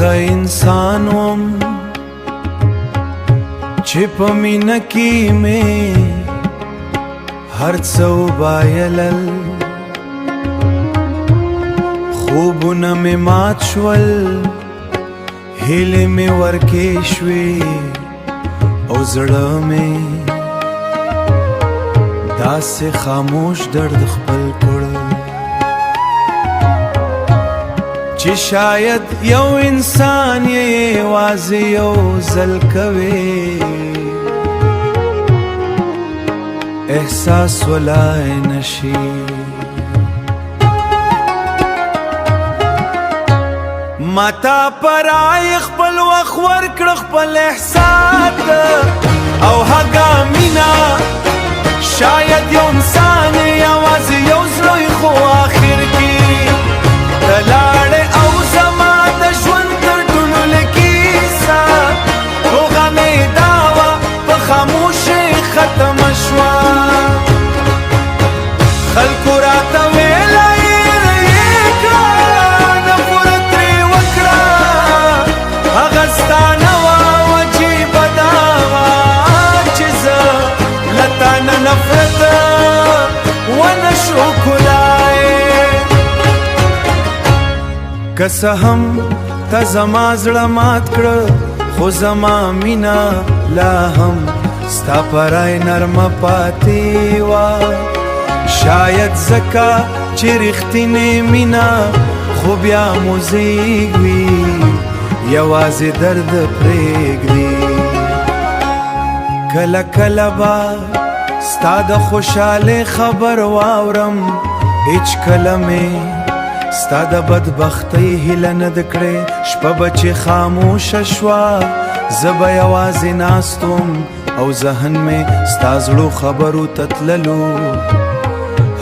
هغه انسان وم چې په مینه کې مې هر څه وبایلل، خوبونه مې مات شول، هیلې مې ورکې شوې او زړه مې داسې خاموش درد خپل کړ چې شاید یو انسان یې یوازې یو ځل کوي، احساس ولای نشي. ماتا پرای خپل وخت ورکړ خپل احساس او هغه مینا، شاید یو انسان یوازې یو زړه خو آخر کې تلاړې او زما د ژوند تر ټولو لکیسه هغه مې داوه په خاموشۍ ختمه شوه. خلکو راته ویله یې کړه نفرت ترې وکړه، هغه ستا نه وه عجیبه دا وه چې زه له تا نه نفرت ونه شو کولای. که څه هم ته زما زړه مات کړه خو زما مینه لا هم ستا پرای نرمه پاتې وه، شاید ځکه چې رښتینې مینه خو بیا مو زیږوي یوازې درد پرېږدي. کله کله به ستا د خوشحالۍ خبر واورم، هیڅ کله مې ستا د بدبختۍ هیله نه ده کړې. شپه به چې خاموشه شوه زه به یوازې ناست وم او ذهن مې ستا زړو خبرو ته تللو،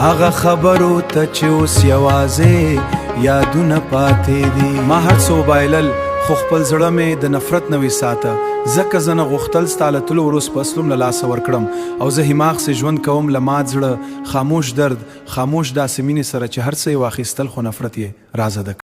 هغه خبرو ته چې اوس یوازې یادونه پاتې دي. ما هر څه وبایلل خو خپل زړه مې د نفرت نه وساته، ځکه زه نه غوښتل ستا له تلو وروست پسلوم له لاسه ورکړم او زه هماغ سې ژوند کوم له مات زړه، خاموش درد، خاموش داسې مینې سره چې هر څه یې واخیستل خو نفرت یې رازده